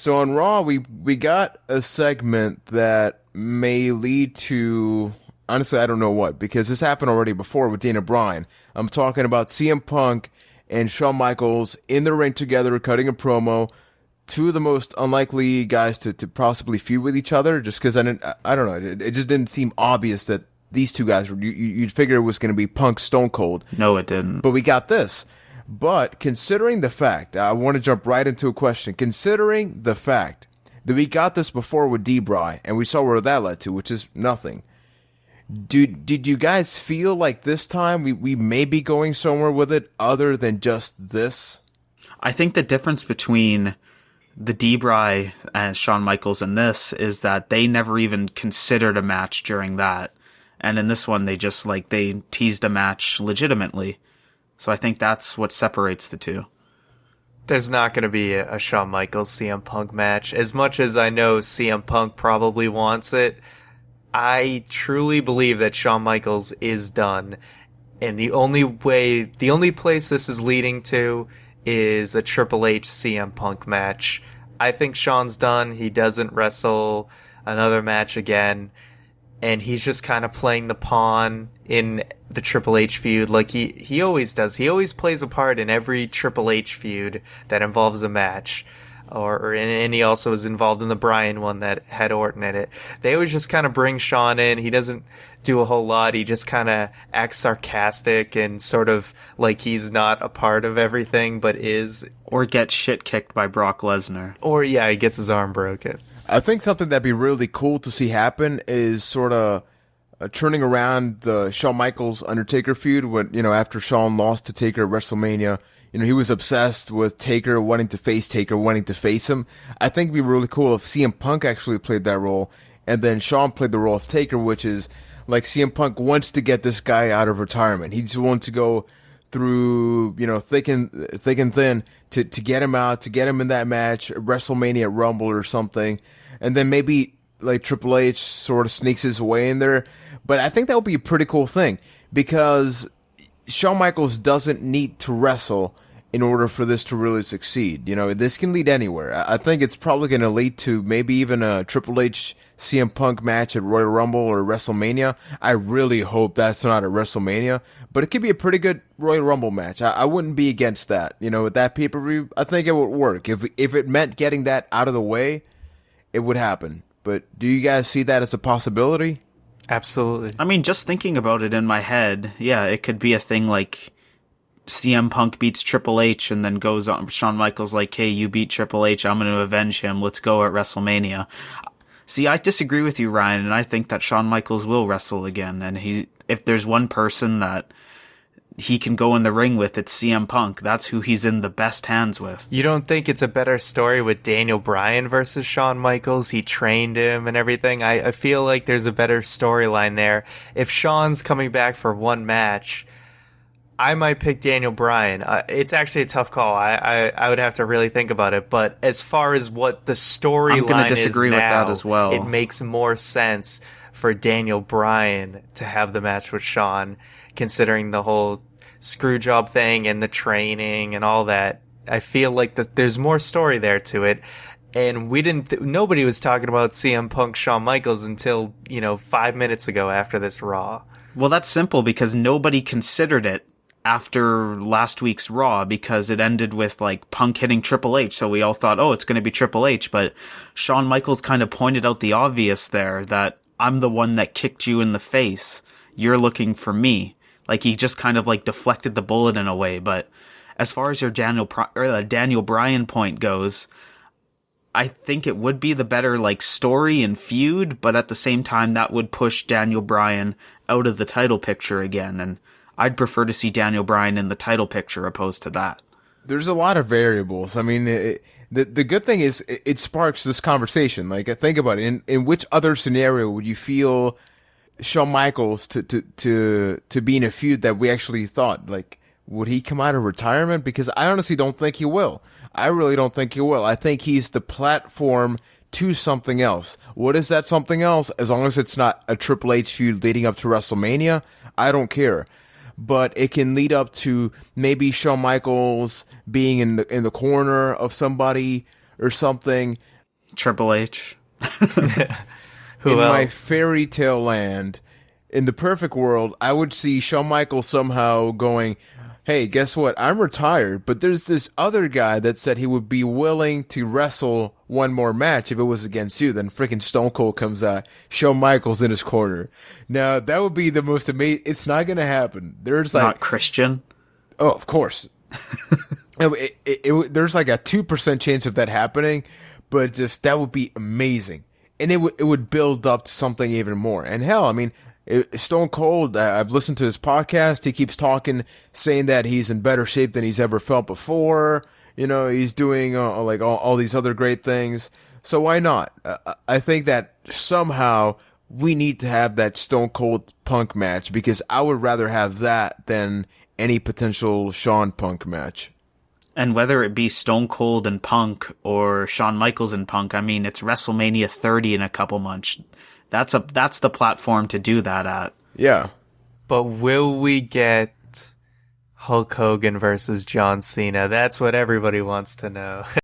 So on Raw, we got a segment that may lead to, honestly, I don't know what, because this happened already before with Dana Bryan. I'm talking about CM Punk and Shawn Michaels in the ring together, cutting a promo. Two of the most unlikely guys to possibly feud with each other, just because I don't know, it just didn't seem obvious that these two guys, you'd figure it was going to be Punk Stone Cold. No, it didn't. But we got this. But considering the fact, I want to jump right into a question. Considering the fact that we got this before with D-Bry, and we saw where that led to, which is nothing. Did you guys feel like this time we may be going somewhere with it other than just this? I think the difference between the D-Bry and Shawn Michaels and this is that they never even considered a match during that. And in this one, they just, they teased a match legitimately. So I think that's what separates the two. There's not going to be a Shawn Michaels CM Punk match. As much as I know CM Punk probably wants it, I truly believe that Shawn Michaels is done. And the only place this is leading to is a Triple H CM Punk match. I think Shawn's done. He doesn't wrestle another match again. And he's just kind of playing the pawn in the Triple H feud like he always does. He always plays a part in every Triple H feud that involves a match. And he also was involved in the Bryan one that had Orton in it. They always just kind of bring Shawn in. He doesn't do a whole lot. He just kind of acts sarcastic and sort of like he's not a part of everything, but is. Or gets shit kicked by Brock Lesnar. Or, yeah, he gets his arm broken. I think something that'd be really cool to see happen is sort of turning around the Shawn Michaels Undertaker feud when, after Shawn lost to Taker at WrestleMania. He was obsessed with Taker, wanting to face him. I think it'd be really cool if CM Punk actually played that role, and then Shawn played the role of Taker, which is like CM Punk wants to get this guy out of retirement. He just wants to go through, thick and thin to get him out, to get him in that match, WrestleMania Rumble or something, and then maybe like Triple H sort of sneaks his way in there. But I think that would be a pretty cool thing because Shawn Michaels doesn't need to wrestle in order for this to really succeed. This can lead anywhere. I think it's probably going to lead to maybe even a Triple H CM Punk match at Royal Rumble or WrestleMania. I really hope that's not at WrestleMania, but it could be a pretty good Royal Rumble match. I wouldn't be against that. With that pay-per-view, I think it would work. If it meant getting that out of the way, it would happen. But do you guys see that as a possibility? Absolutely. I mean, just thinking about it in my head, yeah, it could be a thing like CM Punk beats Triple H and then goes on. Shawn Michaels like, hey, you beat Triple H, I'm going to avenge him. Let's go at WrestleMania. See, I disagree with you, Ryan, and I think that Shawn Michaels will wrestle again. And if there's one person that he can go in the ring with, it's CM Punk. That's who he's in the best hands with. You don't think it's a better story with Daniel Bryan versus Shawn Michaels? He trained him and everything. I feel like there's a better storyline there. If Shawn's coming back for one match, I might pick Daniel Bryan. It's actually a tough call. I would have to really think about it. But as far as what the storyline is now, I'm going to disagree with that as well. It makes more sense for Daniel Bryan to have the match with Shawn, considering the whole screw job thing and the training and all that. I feel like there's more story there to it. And nobody was talking about CM Punk Shawn Michaels until, 5 minutes ago after this Raw. Well, that's simple because nobody considered it after last week's Raw because it ended with Punk hitting Triple H. So we all thought, oh, it's going to be Triple H. But Shawn Michaels kind of pointed out the obvious there that I'm the one that kicked you in the face. You're looking for me. He just kind of deflected the bullet in a way. But as far as your Daniel Bryan point goes, I think it would be the better story and feud, but at the same time that would push Daniel Bryan out of the title picture again, and I'd prefer to see Daniel Bryan in the title picture opposed to that. There's a lot of variables. I mean, the good thing is it sparks this conversation. Think about it. In which other scenario would you feel Shawn Michaels to be in a feud that we actually thought, would he come out of retirement? Because I honestly don't think he will. I really don't think he will. I think he's the platform to something else. What is that something else? As long as it's not a Triple H feud leading up to WrestleMania, I don't care. But it can lead up to maybe Shawn Michaels being in the corner of somebody or something. Triple H. Who in else? my fairy tale land, in the perfect world, I would see Shawn Michaels somehow going, hey, guess what? I'm retired, but there's this other guy that said he would be willing to wrestle one more match if it was against you. Then freaking Stone Cold comes out, Shawn Michaels in his corner. Now, that would be the most amazing. It's not going to happen. There's like, Not Christian. oh, of course. There's like a 2% chance of that happening, but just that would be amazing. And it would build up to something even more. And hell, I mean, Stone Cold, I've listened to his podcast. He keeps talking, saying that he's in better shape than he's ever felt before. You know, he's doing like all these other great things. So why not? I think that somehow we need to have that Stone Cold Punk match, because I would rather have that than any potential Shawn Punk match. And whether it be Stone Cold and Punk or Shawn Michaels and Punk, I mean, it's WrestleMania 30 in a couple months. That's the platform to do that at. Yeah. But will we get Hulk Hogan versus John Cena? That's what everybody wants to know.